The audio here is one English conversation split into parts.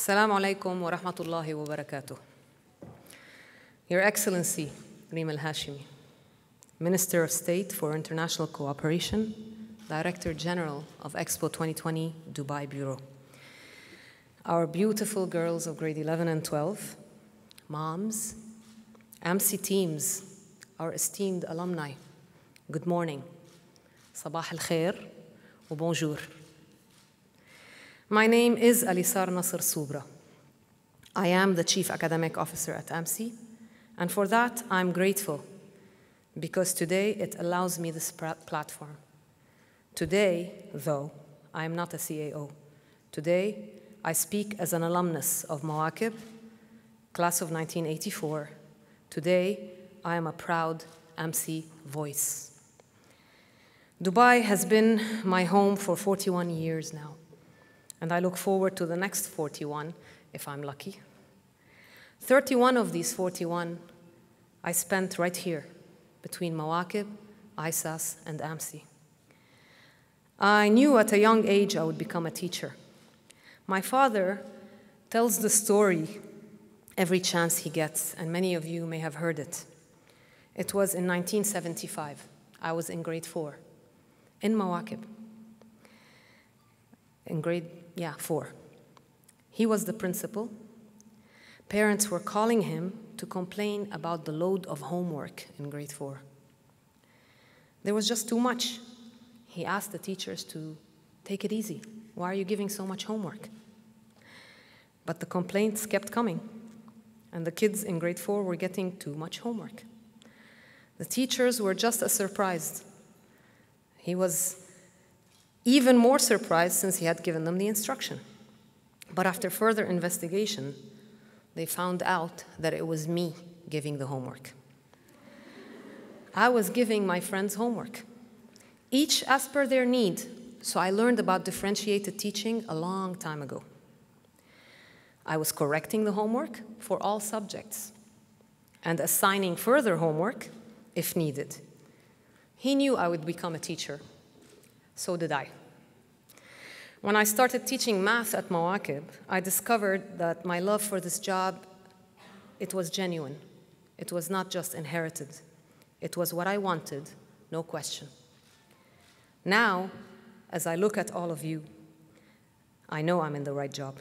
Assalamu alaikum wa rahmatullahi wa barakatuh. Your Excellency, Reem Hashimy, Minister of State for International Cooperation, Director General of Expo 2020 Dubai Bureau. Our beautiful girls of grade 11 and 12, moms, AMSI teams, our esteemed alumni, good morning, sabah al-khair, wa bonjour. My name is Alissar Nasr Subra. I am the Chief Academic Officer at AMSI, and for that I'm grateful because today it allows me this platform. Today, though, I am not a CAO. Today, I speak as an alumnus of Mawakib, class of 1984. Today, I am a proud AMSI voice. Dubai has been my home for 41 years now, and I look forward to the next 41, if I'm lucky. 31 of these 41 I spent right here, between Mawakib, ISAS, and AMSI. I knew at a young age I would become a teacher. My father tells the story every chance he gets, and many of you may have heard it. It was in 1975. I was in grade 4, in Mawakib, in grade 4. He was the principal. Parents were calling him to complain about the load of homework in grade 4. There was just too much. He asked the teachers to take it easy. Why are you giving so much homework? But the complaints kept coming, and the kids in grade 4 were getting too much homework. The teachers were just as surprised. He was even more surprised since he had given them the instruction. But after further investigation, they found out that it was me giving the homework. I was giving my friends homework, each as per their need, so I learned about differentiated teaching a long time ago. I was correcting the homework for all subjects and assigning further homework if needed. He knew I would become a teacher. So did I. When I started teaching math at Mawakib, I discovered that my love for this job, it was genuine. It was not just inherited. It was what I wanted, no question. Now, as I look at all of you, I know I'm in the right job.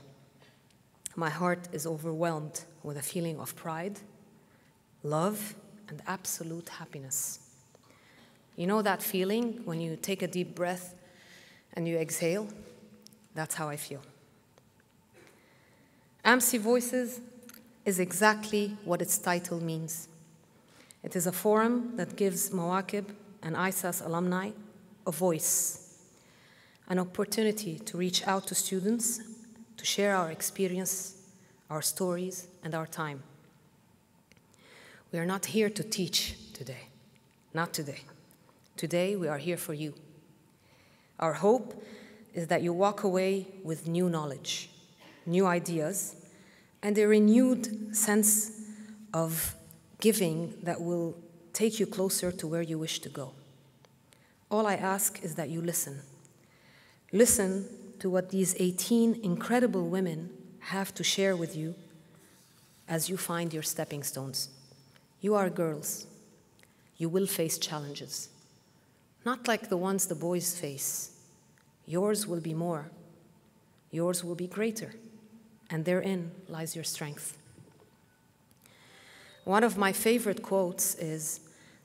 My heart is overwhelmed with a feeling of pride, love, and absolute happiness. You know that feeling when you take a deep breath and you exhale? That's how I feel. AMSI Voices is exactly what its title means. It is a forum that gives Mawakib and ISAS alumni a voice, an opportunity to reach out to students, to share our experience, our stories, and our time. We are not here to teach today, not today. Today, we are here for you. Our hope is that you walk away with new knowledge, new ideas, and a renewed sense of giving that will take you closer to where you wish to go. All I ask is that you listen. Listen to what these 18 incredible women have to share with you as you find your stepping stones. You are girls. You will face challenges. Not like the ones the boys face. Yours will be more. Yours will be greater. And therein lies your strength. One of my favorite quotes is,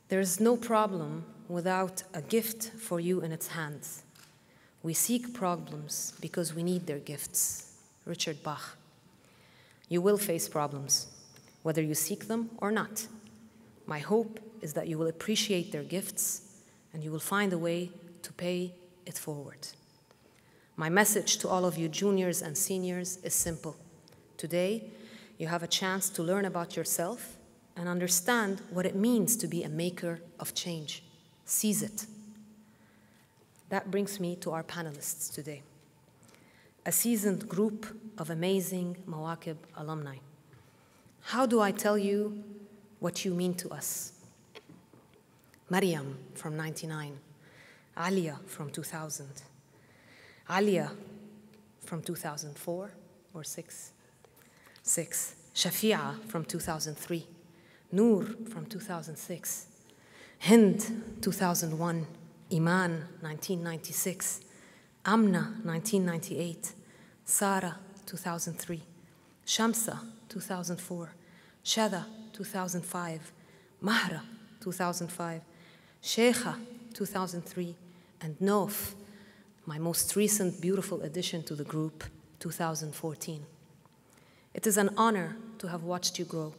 "There's no problem without a gift for you in its hands. We seek problems because we need their gifts." Richard Bach. You will face problems, whether you seek them or not. My hope is that you will appreciate their gifts and you will find a way to pay it forward. My message to all of you juniors and seniors is simple. Today, you have a chance to learn about yourself and understand what it means to be a maker of change. Seize it. That brings me to our panelists today, a seasoned group of amazing Mawakib alumni. How do I tell you what you mean to us? Maryam from 99, Alia from 2000, Alia from 2004 or 6, 6. Shafi'a from 2003. Noor from 2006. Hind, 2001. Iman, 1996. Amna, 1998. Sara, 2003. Shamsa, 2004. Shada, 2005. Mahra, 2005. Sheikha, 2003. And Nof, my most recent beautiful addition to the group, 2014. It is an honor to have watched you grow,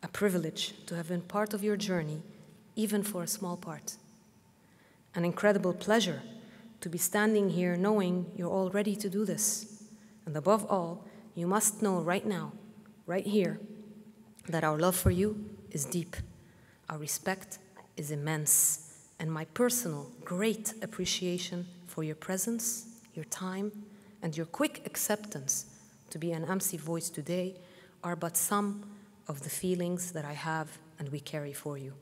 a privilege to have been part of your journey, even for a small part. An incredible pleasure to be standing here knowing you're all ready to do this. And above all, you must know right now, right here, that our love for you is deep, our respect is immense, and my personal great appreciation for your presence, your time, and your quick acceptance to be an AMSI voice today are but some of the feelings that I have and we carry for you.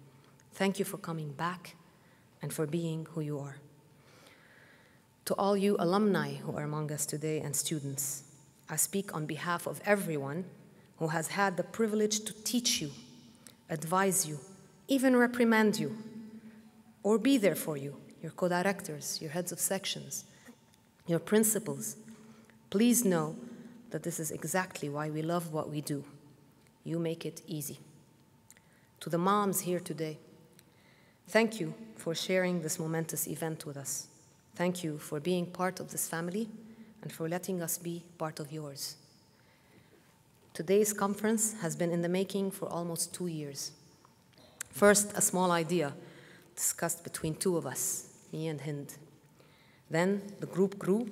Thank you for coming back and for being who you are. To all you alumni who are among us today and students, I speak on behalf of everyone who has had the privilege to teach you, advise you, even reprimand you, or be there for you, your co-directors, your heads of sections, your principals. Please know that this is exactly why we love what we do. You make it easy. To the moms here today, thank you for sharing this momentous event with us. Thank you for being part of this family and for letting us be part of yours. Today's conference has been in the making for almost 2 years. First, a small idea discussed between two of us, me and Hind. Then the group grew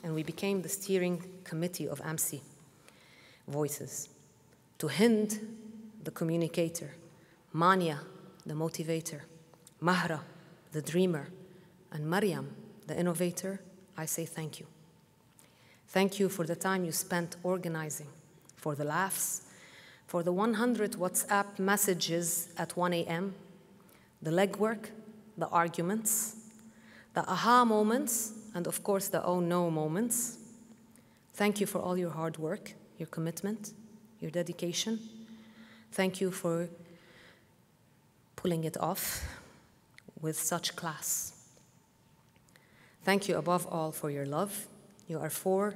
and we became the steering committee of AMSI Voices. To Hind, the communicator, Mania, the motivator, Mahra, the dreamer, and Maryam, the innovator, I say thank you. Thank you for the time you spent organizing, for the laughs, for the 100 WhatsApp messages at 1 a.m., the legwork, the arguments, the aha moments, and of course the oh no moments. Thank you for all your hard work, your commitment, your dedication. Thank you for pulling it off with such class. Thank you above all for your love. You are four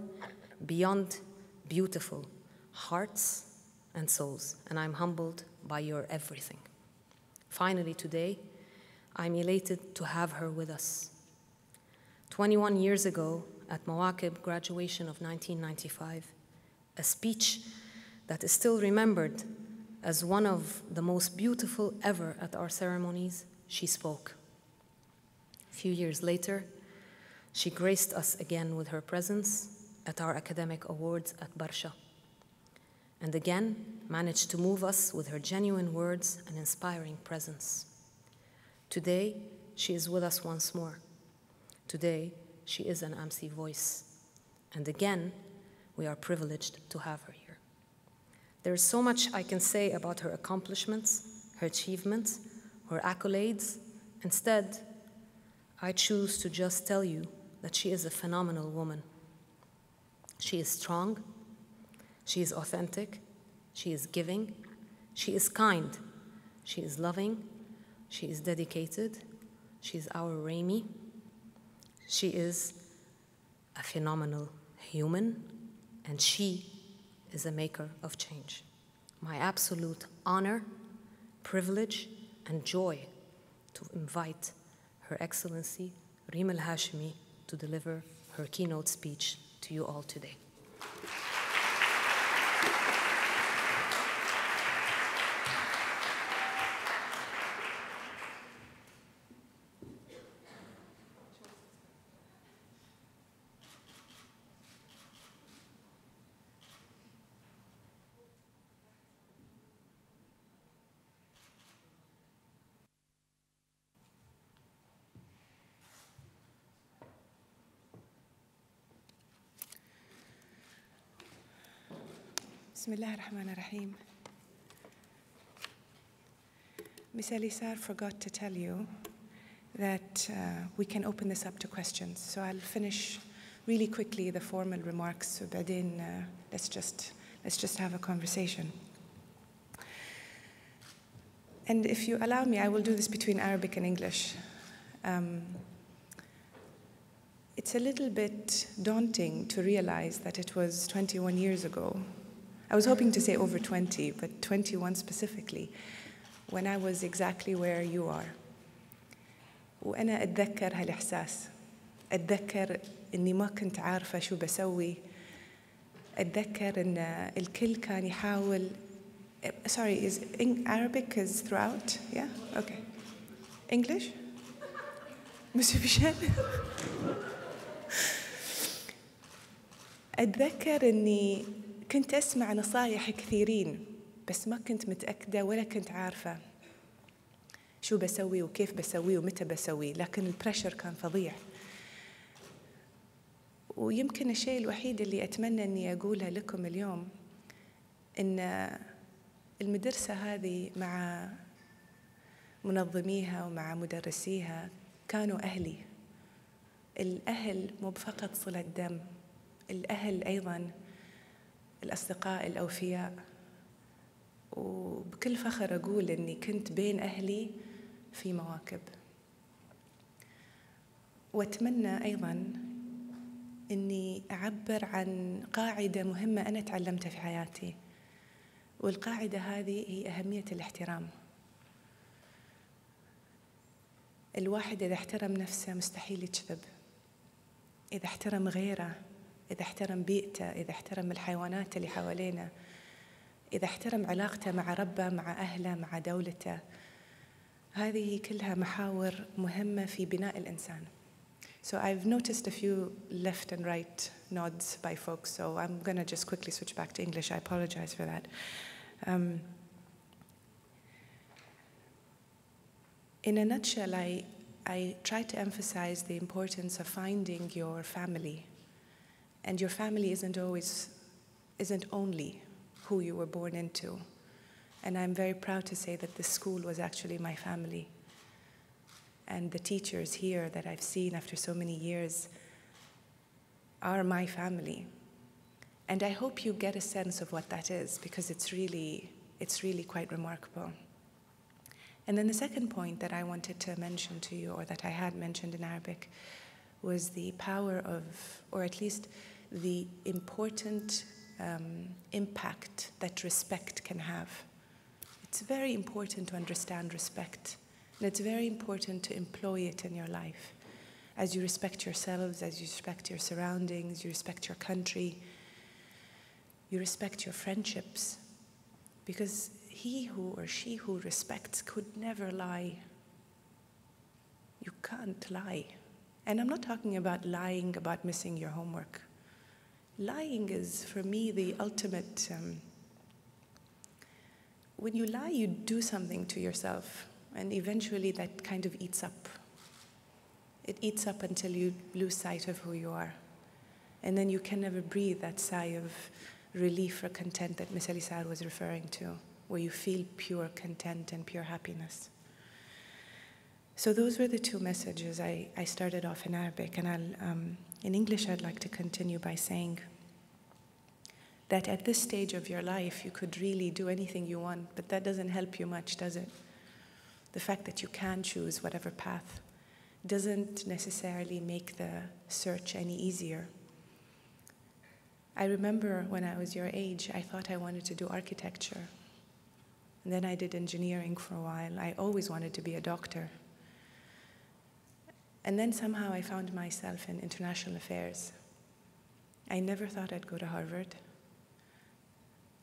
beyond beautiful hearts and souls, and I'm humbled by your everything. Finally, today, I'm elated to have her with us. 21 years ago, at Mawaqib graduation of 1995, a speech that is still remembered as one of the most beautiful ever at our ceremonies, she spoke. A few years later, she graced us again with her presence at our academic awards at Barsha, and again managed to move us with her genuine words and inspiring presence. Today, she is with us once more. Today, she is an AMSI voice. And again, we are privileged to have her here. There is so much I can say about her accomplishments, her achievements, her accolades. Instead, I choose to just tell you that she is a phenomenal woman. She is strong, she is authentic, she is giving, she is kind, she is loving, she is dedicated, she is our Reem. She is a phenomenal human, and she is a maker of change. My absolute honor, privilege, and joy to invite Her Excellency Reem al-Hashimi to deliver her keynote speech to you all today. Bismillah ar-Rahman ar-Rahim. Ms. Alissar forgot to tell you that we can open this up to questions. So I'll finish really quickly the formal remarks. So بعدين let's just Let's just have a conversation. And if you allow me, I will do this between Arabic and English. It's a little bit daunting to realize that it was 21 years ago. I was hoping to say over 20, but 21 specifically, when I was exactly where you are. وأنا أتذكر هالإحساس. أتذكر إني ما كنت عارفة شو بسوي. أتذكر إن الكل كان يحاول. Sorry, is Arabic is throughout? Yeah? Okay. English? Monsieur Michel? أتذكر إني كنت أسمع نصايح كثيرين بس ما كنت متأكدة ولا كنت عارفة شو بسوي وكيف بسوي ومتى بسوي، لكن البريشر كان فظيع. ويمكن الشيء الوحيد اللي أتمنى أني أقوله لكم اليوم إن المدرسة هذه مع منظميها ومع مدرسيها كانوا أهلي. الأهل مو فقط صلة دم، الأهل أيضاً الأصدقاء الأوفياء. وبكل فخر أقول أني كنت بين أهلي في مواكب. وأتمنى أيضاً أني أعبر عن قاعدة مهمة أنا تعلمتها في حياتي، والقاعدة هذه هي أهمية الاحترام. الواحد إذا احترم نفسه مستحيل يكذب، إذا احترم غيره، إذا احترم بيئته، إذا احترم الحيوانات اللي حوالينا، إذا احترم علاقته مع ربه، مع أهله، مع دولته. هذه كلها محاور مهمة في بناء الإنسان. So I've noticed a few left and right nods by folks, so I'm going to just quickly switch back to English. I apologize for that. In a nutshell, I try to emphasize the importance of finding your family. And your family isn't only who you were born into. And I'm very proud to say that this school was actually my family. And the teachers here that I've seen after so many years are my family. And I hope you get a sense of what that is, because it's really quite remarkable. And then the second point that I wanted to mention to you, or that I had mentioned in Arabic, was the power of, or at least the important impact that respect can have. It's very important to understand respect, and it's very important to employ it in your life. As you respect yourselves, as you respect your surroundings, you respect your country, you respect your friendships, because he who or she who respects could never lie. You can't lie. And I'm not talking about lying about missing your homework. Lying is, for me, the ultimate. When you lie, you do something to yourself, and eventually that kind of eats up. It eats up until you lose sight of who you are. And then you can never breathe that sigh of relief or content that Ms. Alissar was referring to, where you feel pure content and pure happiness. So those were the two messages. I started off in Arabic, and in English I'd like to continue by saying that at this stage of your life you could really do anything you want, but that doesn't help you much, does it? The fact that you can choose whatever path doesn't necessarily make the search any easier. I remember when I was your age, I thought I wanted to do architecture. And then I did engineering for a while. I always wanted to be a doctor. And then somehow I found myself in international affairs. I never thought I'd go to Harvard.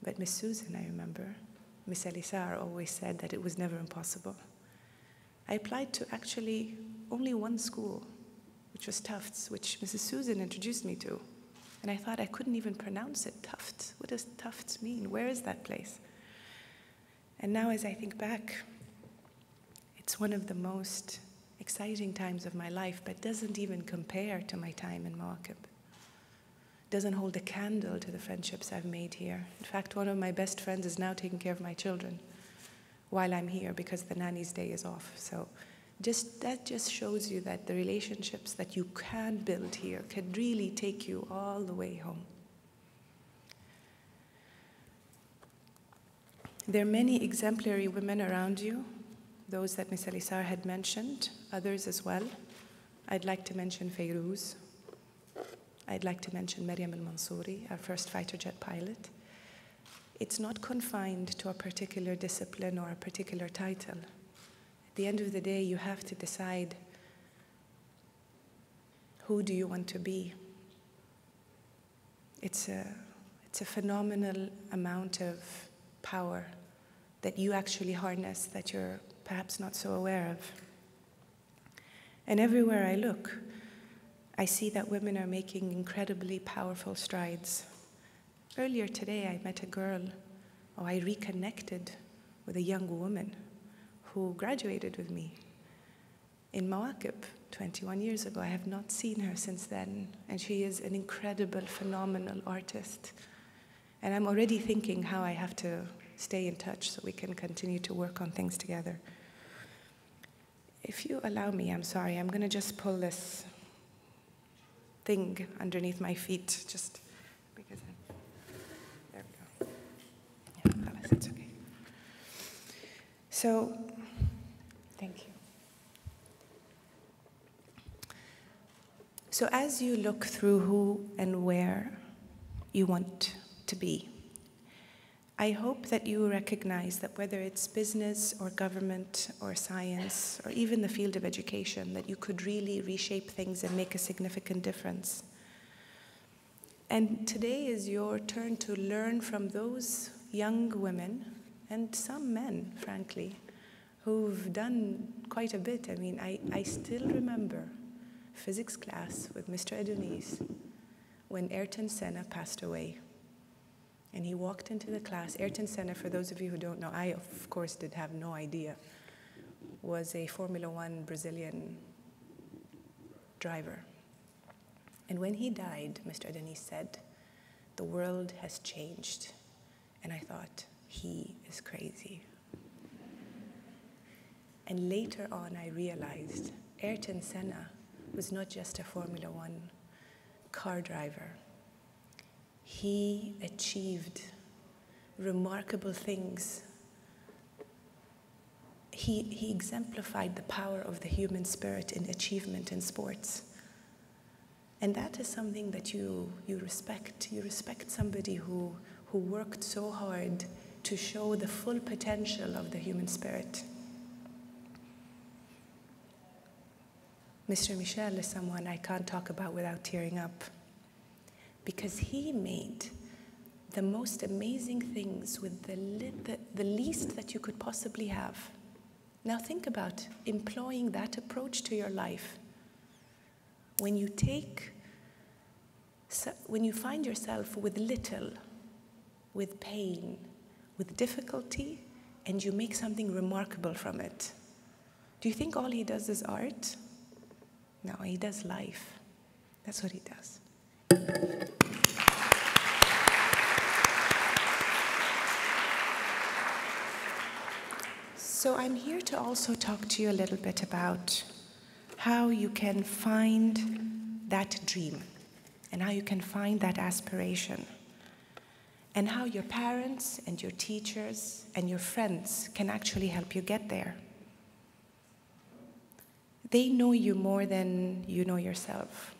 But Miss Susan, I remember, Miss Alissar always said that it was never impossible. I applied to actually only one school, which was Tufts, which Mrs. Susan introduced me to. And I thought I couldn't even pronounce it, Tufts. What does Tufts mean? Where is that place? And now as I think back, it's one of the most exciting times of my life, but doesn't even compare to my time in Mawaqib. Doesn't hold a candle to the friendships I've made here. In fact, one of my best friends is now taking care of my children while I'm here because the nanny's day is off. So that just shows you that the relationships that you can build here can really take you all the way home. There are many exemplary women around you, those that Ms. Alissar had mentioned, others as well. I'd like to mention Fayrouz. I'd like to mention Maryam al-Mansouri, our first fighter jet pilot. It's not confined to a particular discipline or a particular title. At the end of the day, you have to decide, who do you want to be? It's a phenomenal amount of power that you actually harness that you're perhaps not so aware of. And everywhere I look, I see that women are making incredibly powerful strides. Earlier today, I met a girl, or I reconnected with a young woman who graduated with me in Mawaqib 21 years ago. I have not seen her since then, and she is an incredible, phenomenal artist. And I'm already thinking how I have to stay in touch so we can continue to work on things together. If you allow me, I'm sorry, I'm going to just pull this thing underneath my feet, just because there we go. Yeah, that's okay. So, thank you. So as you look through who and where you want to be, I hope that you recognize that whether it's business or government or science or even the field of education, that you could really reshape things and make a significant difference. And today is your turn to learn from those young women and some men, frankly, who've done quite a bit. I mean, I still remember physics class with Mr. Adonis when Ayrton Senna passed away. And he walked into the class. Ayrton Senna, for those of you who don't know, I of course did have no idea, was a Formula One Brazilian driver. And when he died, Mr. Adonis said, "The world has changed." And I thought, he is crazy. And later on, I realized Ayrton Senna was not just a Formula One car driver. He achieved remarkable things. He exemplified the power of the human spirit in achievement in sports. And that is something that you respect. You respect somebody who worked so hard to show the full potential of the human spirit. Mr. Michel is someone I can't talk about without tearing up, because he made the most amazing things with the least that you could possibly have. Now think about employing that approach to your life. When you find yourself with little, with pain, with difficulty, and you make something remarkable from it. Do you think all he does is art? No, he does life. That's what he does. So I'm here to also talk to you a little bit about how you can find that dream and how you can find that aspiration, and how your parents and your teachers and your friends can actually help you get there. They know you more than you know yourself.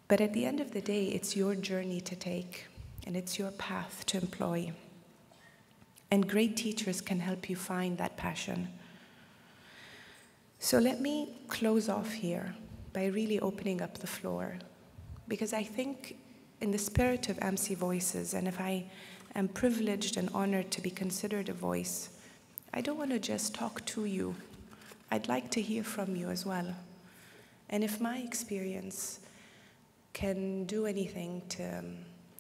But at the end of the day, it's your journey to take, and it's your path to employ. And great teachers can help you find that passion. So let me close off here by really opening up the floor, because I think in the spirit of AMSI Voices, and if I am privileged and honored to be considered a voice, I don't want to just talk to you. I'd like to hear from you as well. And if my experience can do anything to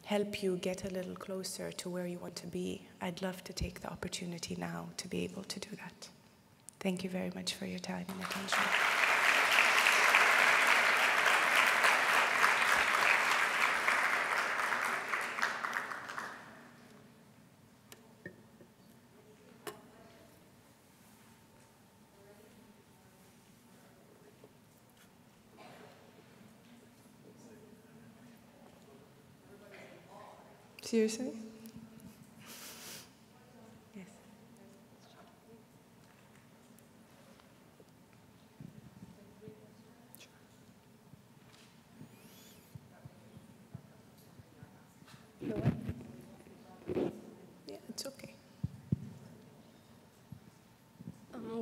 help you get a little closer to where you want to be, I'd love to take the opportunity now to be able to do that. Thank you very much for your time and attention. Seriously?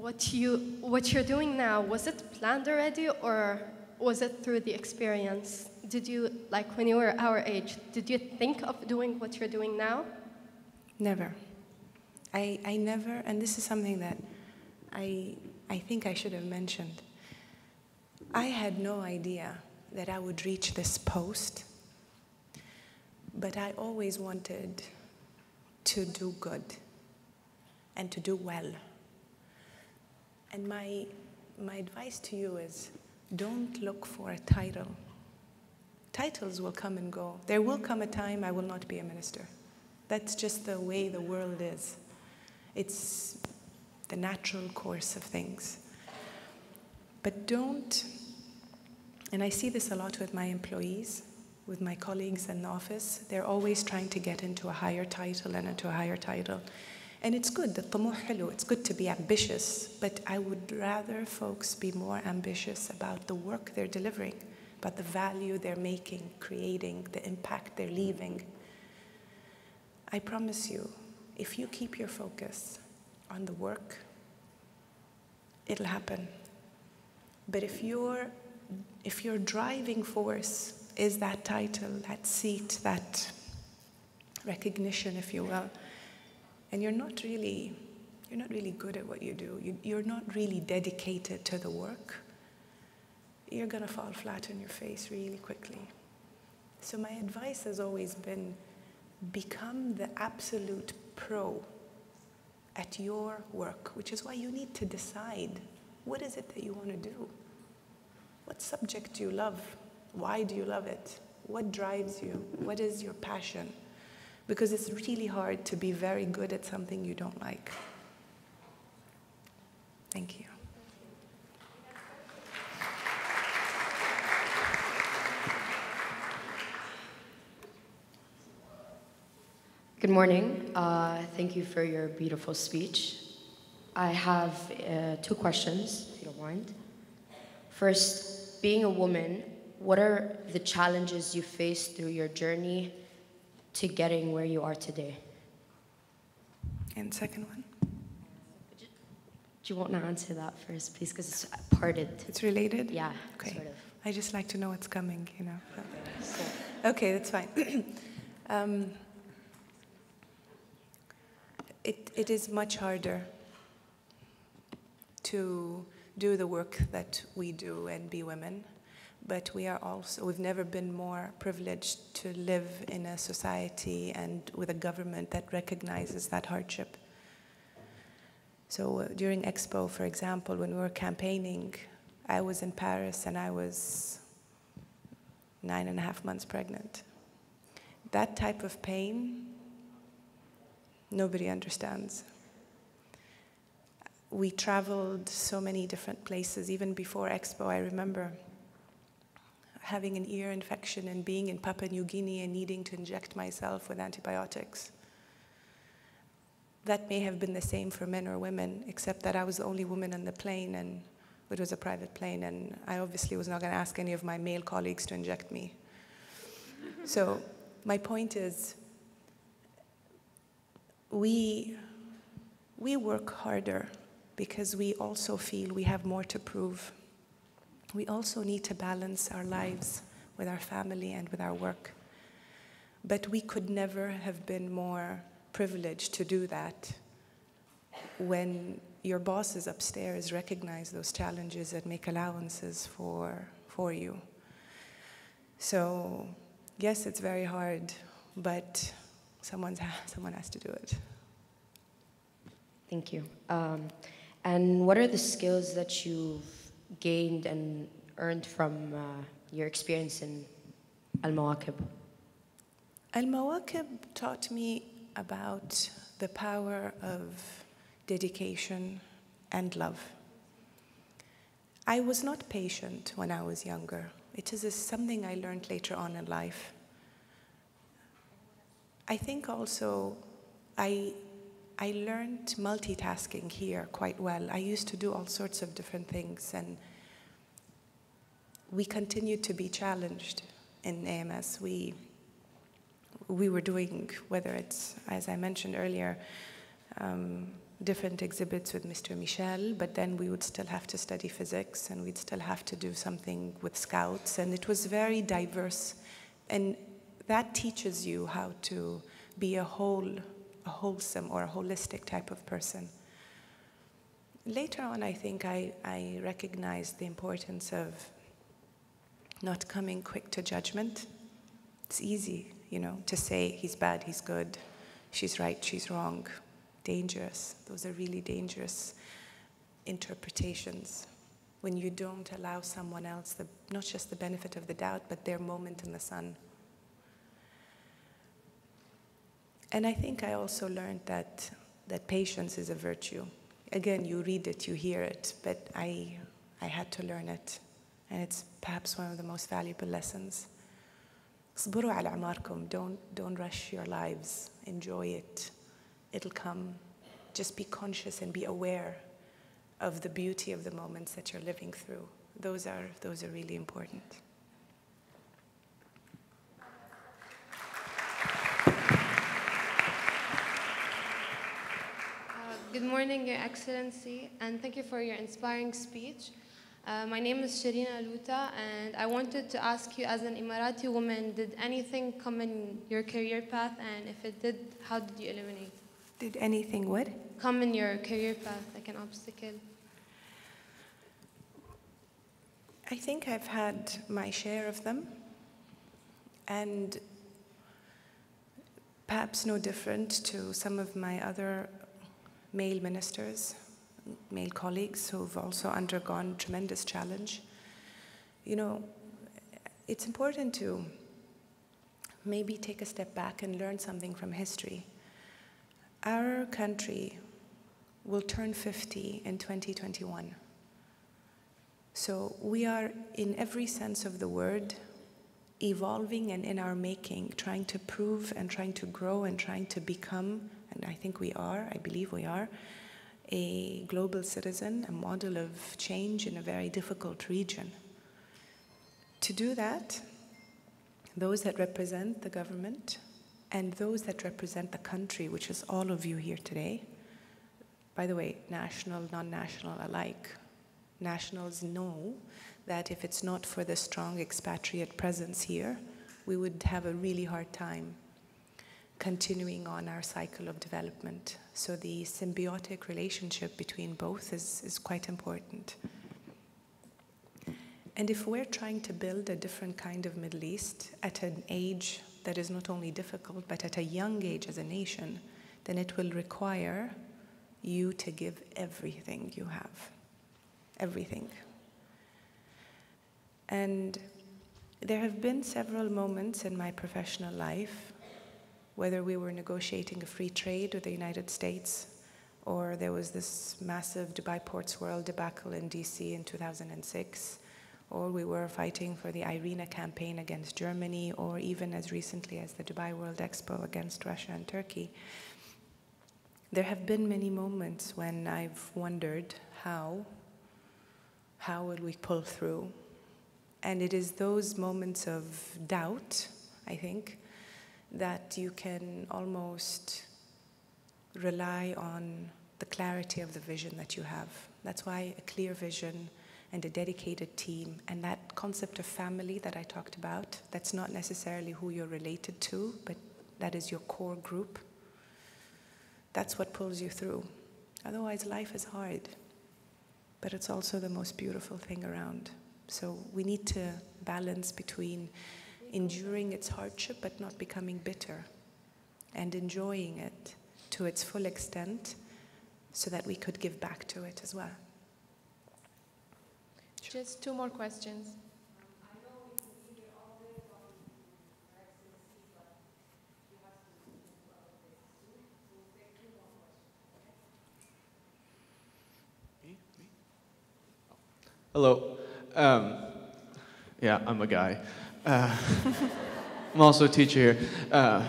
what you're doing now, was it planned already, or was it through the experience? Did you, like when you were our age, did you think of doing what you're doing now? Never. I never, and this is something that I think I should have mentioned. I had no idea that I would reach this post, but I always wanted to do good and to do well. And my advice to you is, don't look for a title. Titles will come and go. There will come a time I will not be a minister. That's just the way the world is. It's the natural course of things. But don't, and I see this a lot with my employees, with my colleagues in the office, they're always trying to get into a higher title and into a higher title. And it's good, the طموح حلو, it's good to be ambitious, but I would rather folks be more ambitious about the work they're delivering, about the value they're making, creating, the impact they're leaving. I promise you, if you keep your focus on the work, it'll happen. But if your driving force is that title, that seat, that recognition, if you will, and you're not really good at what you do, you're not really dedicated to the work, you're gonna fall flat on your face really quickly. So my advice has always been, become the absolute pro at your work, which is why you need to decide, what is it that you want to do? What subject do you love? Why do you love it? What drives you? What is your passion? Because it's really hard to be very good at something you don't like. Thank you. Good morning. Thank you for your beautiful speech. I have 2 questions, if you don't mind. First, being a woman, what are the challenges you faced through your journey to getting where you are today? And second one? Do you want to answer that first, please? Because it's parted. It's related? Yeah, okay. Sort of. I just like to know what's coming, you know. Okay, that's fine. It is much harder to do the work that we do and be women, but we've never been more privileged to live in a society and with a government that recognizes that hardship. So during Expo, for example, when we were campaigning, I was in Paris and I was 9.5 months pregnant. That type of pain, nobody understands. We traveled so many different places. Even before Expo, I remember having an ear infection and being in Papua New Guinea and needing to inject myself with antibiotics. That may have been the same for men or women, except that I was the only woman on the plane, and it was a private plane, and I obviously was not going to ask any of my male colleagues to inject me. So my point is, we work harder because we also feel we have more to prove. We also need to balance our lives with our family and with our work. But we could never have been more privileged to do that when your bosses upstairs recognize those challenges and make allowances for you. So yes, it's very hard, but someone has to do it. Thank you. And what are the skills that you've gained and earned from your experience in Al-Mawakib? Al-Mawakib taught me about the power of dedication and love. I was not patient when I was younger. It is something I learned later on in life. I think also I learned multitasking here quite well. I used to do all sorts of different things, and we continued to be challenged in AMS. We were doing, whether it's, as I mentioned earlier, different exhibits with Mr. Michel, but then we would still have to study physics, and we'd still have to do something with scouts, and it was very diverse. And that teaches you how to be a wholesome or a holistic type of person. Later on, I think I recognized the importance of not coming quick to judgment. It's easy, you know, to say he's bad, he's good, she's right, she's wrong. Dangerous. Those are really dangerous interpretations when you don't allow someone else not just the benefit of the doubt, but their moment in the sun. And I think I also learned that patience is a virtue. Again, you read it, you hear it, but I had to learn it. And it's perhaps one of the most valuable lessons. اصبروا على أعماركم. Don't rush your lives. Enjoy it. It'll come. Just be conscious and be aware of the beauty of the moments that you're living through. Those are really important. Good morning, Your Excellency, and thank you for your inspiring speech. My name is Shirina Luta, and I wanted to ask you, as an Emirati woman, did anything come in your career path, and if it did, how did you eliminate? Did anything what? Come in your career path, like an obstacle? I think I've had my share of them, and perhaps no different to some of my other male ministers, male colleagues who've also undergone tremendous challenge. You know, it's important to maybe take a step back and learn something from history. Our country will turn 50 in 2021. So we are, in every sense of the word, evolving and in our making, trying to prove and trying to grow and trying to become, and I think we are, I believe we are, a global citizen, a model of change in a very difficult region. To do that, those that represent the government and those that represent the country, which is all of you here today, by the way, national, non-national alike, nationals know that if it's not for the strong expatriate presence here, we would have a really hard time continuing on our cycle of development. So the symbiotic relationship between both is quite important. And if we're trying to build a different kind of Middle East at an age that is not only difficult, but at a young age as a nation, then it will require you to give everything you have. Everything. And there have been several moments in my professional life, whether we were negotiating a free trade with the United States, or there was this massive Dubai Ports World debacle in DC in 2006, or we were fighting for the IRENA campaign against Germany, or even as recently as the Dubai World Expo against Russia and Turkey. There have been many moments when I've wondered how will we pull through? And it is those moments of doubt, I think, that you can almost rely on the clarity of the vision that you have. That's why a clear vision and a dedicated team and that concept of family that I talked about, that's not necessarily who you're related to, but that is your core group. That's what pulls you through. Otherwise, life is hard, but it's also the most beautiful thing around. So we need to balance between enduring its hardship but not becoming bitter, and enjoying it to its full extent so that we could give back to it as well. Just two more questions. Hello. Yeah, I'm a guy. I'm also a teacher here.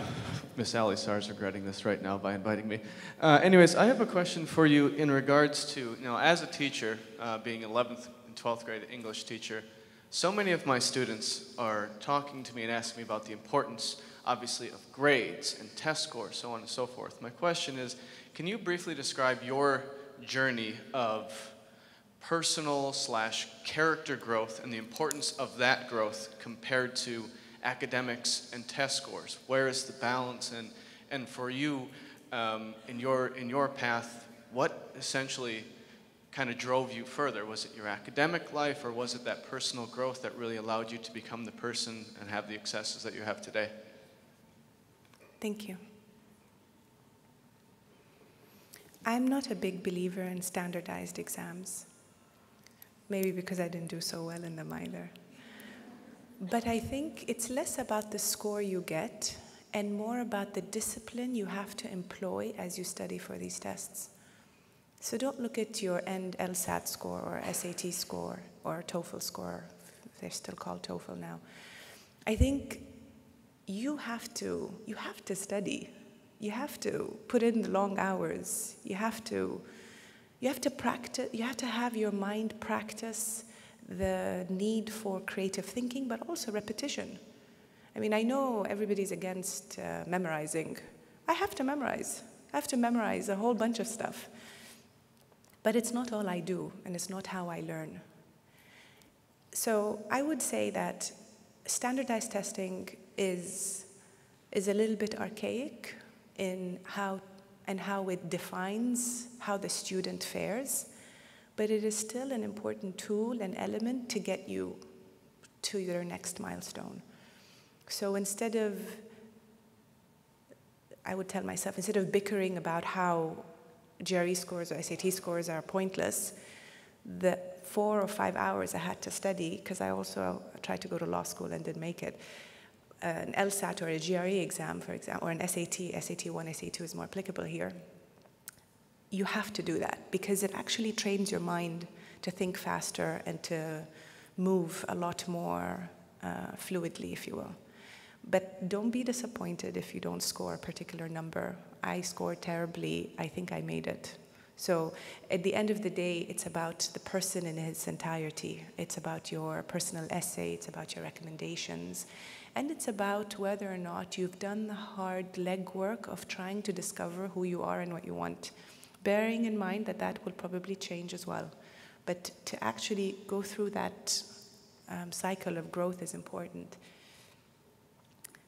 Miss Alissar is regretting this right now by inviting me. Anyways, I have a question for you in regards to, as a teacher, being 11th and 12th grade English teacher, so many of my students are talking to me and asking me about the importance, obviously, of grades and test scores, so on and so forth. My question is, can you briefly describe your journey of personal/character growth and the importance of that growth compared to academics and test scores? Where is the balance? And for you, in your path, what essentially kind of drove you further? Was it your academic life, or was it that personal growth that really allowed you to become the person and have the successes that you have today? Thank you. I'm not a big believer in standardized exams. Maybe because I didn't do so well in them either. But I think it's less about the score you get and more about the discipline you have to employ as you study for these tests. So don't look at your end LSAT score or SAT score or TOEFL score, they're still called TOEFL now. I think you have to study. You have to put in the long hours. You have to practice, you have to have your mind practice the need for creative thinking, but also repetition. I mean, I know everybody's against memorizing. I have to memorize. I have to memorize a whole bunch of stuff. But it's not all I do, and it's not how I learn. So I would say that standardized testing is a little bit archaic in how it defines how the student fares, but it is still an important tool and element to get you to your next milestone. So instead of, I would tell myself, instead of bickering about how GRE scores or SAT scores are pointless, the 4 or 5 hours I had to study, because I also tried to go to law school and didn't make it, an LSAT or a GRE exam, for example, or an SAT, SAT1, SAT2 is more applicable here, you have to do that because it actually trains your mind to think faster and to move a lot more fluidly, if you will. But don't be disappointed if you don't score a particular number. I scored terribly. I think I made it. So at the end of the day, it's about the person in his entirety. It's about your personal essay. It's about your recommendations. And it's about whether or not you've done the hard legwork of trying to discover who you are and what you want, bearing in mind that that will probably change as well. But to actually go through that cycle of growth is important.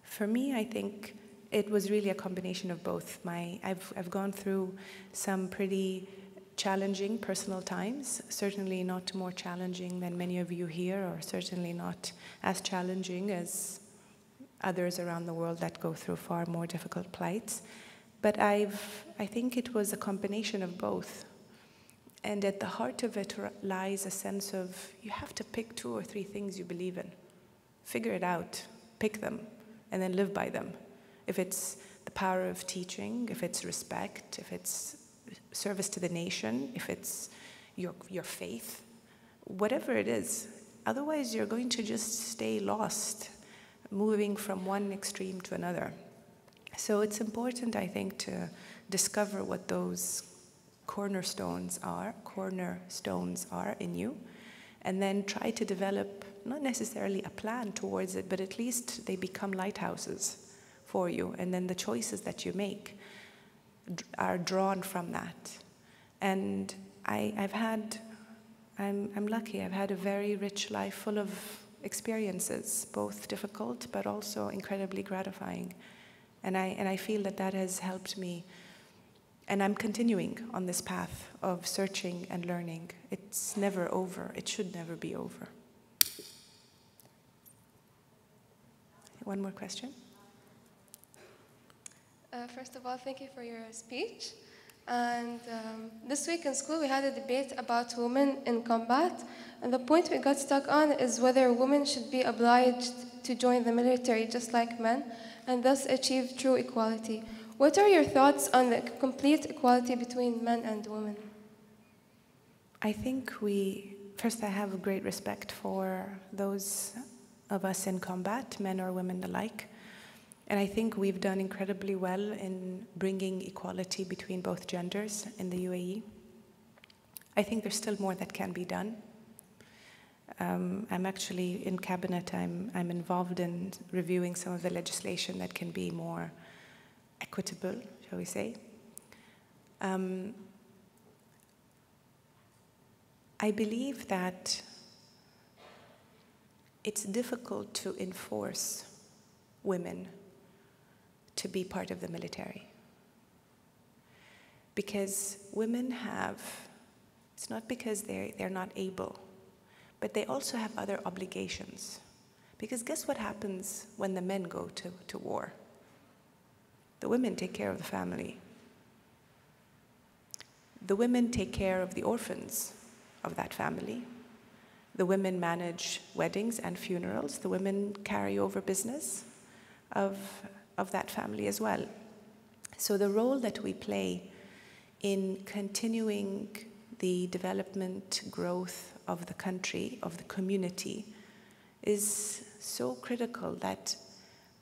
For me, I think it was really a combination of both. I've gone through some pretty challenging personal times, certainly not more challenging than many of you here, or certainly not as challenging as others around the world that go through far more difficult plights. But I think it was a combination of both. And at the heart of it lies a sense of you have to pick 2 or 3 things you believe in. Figure it out, pick them, and then live by them. If it's the power of teaching, if it's respect, if it's service to the nation, if it's your faith, whatever it is. Otherwise, you're going to just stay lost, moving from one extreme to another. So it's important, I think, to discover what those cornerstones are in you, and then try to develop not necessarily a plan towards it, but at least they become lighthouses for you, and then the choices that you make are drawn from that. And I'm lucky. I've had a very rich life full of experiences, both difficult but also incredibly gratifying. And I feel that has helped me. And I'm continuing on this path of searching and learning. It's never over. It should never be over. One more question? First of all, thank you for your speech. And this week in school, we had a debate about women in combat. And the point we got stuck on is whether women should be obliged to join the military just like men, and thus achieve true equality. What are your thoughts on the complete equality between men and women? I think first I have a great respect for those of us in combat, men or women alike. And I think we've done incredibly well in bringing equality between both genders in the UAE. I think there's still more that can be done. I'm actually in cabinet, I'm involved in reviewing some of the legislation that can be more equitable, shall we say. I believe that it's difficult to enforce women to be part of the military. Because women have, it's not because they're not able, but they also have other obligations. Because guess what happens when the men go to war? The women take care of the family. The women take care of the orphans of that family. The women manage weddings and funerals. The women carry over business of that family as well. So the role that we play in continuing the development, growth of the country, of the community, is so critical that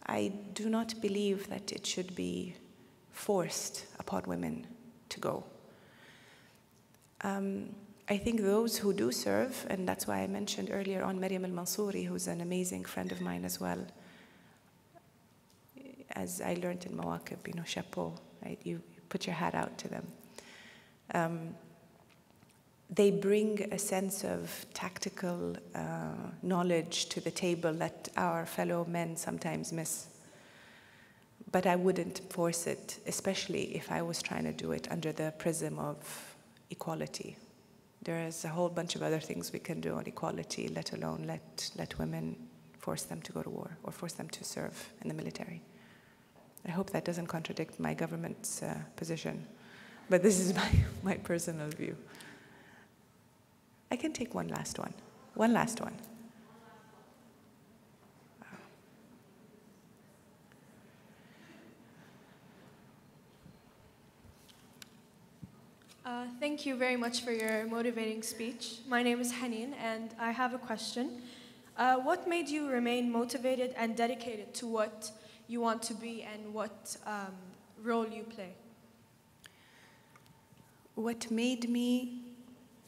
I do not believe that it should be forced upon women to go. I think those who do serve, and that's why I mentioned earlier on Maryam al-Mansouri, who's an amazing friend of mine as well. As I learned in Mawaqib, chapeau, right? You put your hat out to them. They bring a sense of tactical knowledge to the table that our fellow men sometimes miss. But I wouldn't force it, especially if I was trying to do it under the prism of equality. There is a whole bunch of other things we can do on equality, let alone let women, force them to go to war or force them to serve in the military. I hope that doesn't contradict my government's position, but this is my personal view. I can take one last one. One last one. Thank you very much for your motivating speech. My name is Haneen, and I have a question. What made you remain motivated and dedicated to what you want to be and what role you play? What made me...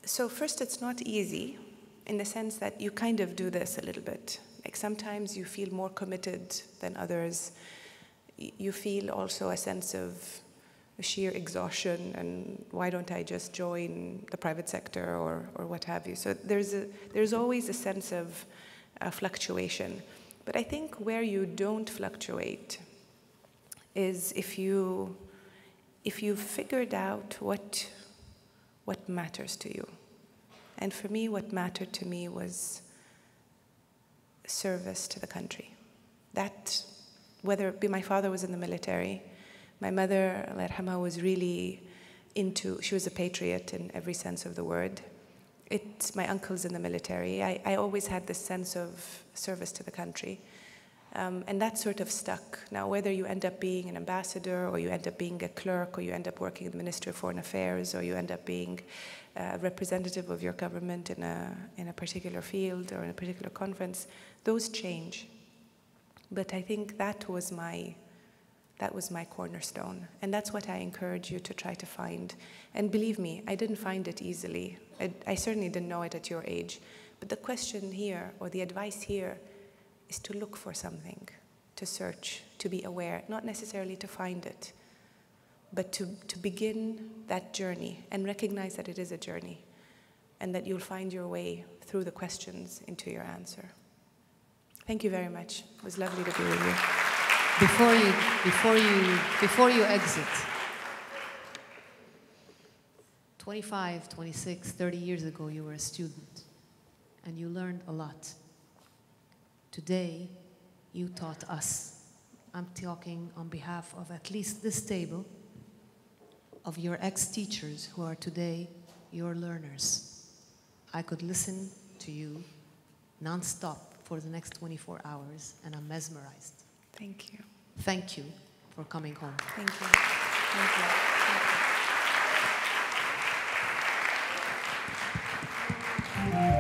So first, it's not easy in the sense that you kind of do this a little bit. Like sometimes you feel more committed than others. You feel also a sense of sheer exhaustion and why don't I just join the private sector or what have you. So there's always a sense of fluctuation. But I think where you don't fluctuate is if you've figured out what matters to you. And for me, what mattered to me was service to the country. That, whether it be my father was in the military, my mother, Allah yarhamha, was really she was a patriot in every sense of the word. My uncle's in the military. I always had this sense of service to the country. And that sort of stuck. Now, whether you end up being an ambassador, or you end up being a clerk, or you end up working in the Ministry of Foreign Affairs, or you end up being a representative of your government in a particular field or in a particular conference, those change. But I think that was my cornerstone. And that's what I encourage you to try to find. And believe me, I didn't find it easily. I certainly didn't know it at your age. But the question here, or the advice here, is to look for something, to search, to be aware, not necessarily to find it, but to begin that journey and recognize that it is a journey and that you'll find your way through the questions into your answer. Thank you very much. It was lovely to be with you. Before you exit, 25, 26, 30 years ago, you were a student and you learned a lot. Today, you taught us. I'm talking on behalf of at least this table, of your ex-teachers who are today your learners. I could listen to you non-stop for the next 24 hours, and I'm mesmerized. Thank you. Thank you for coming home. Thank you. Thank you. Thank you.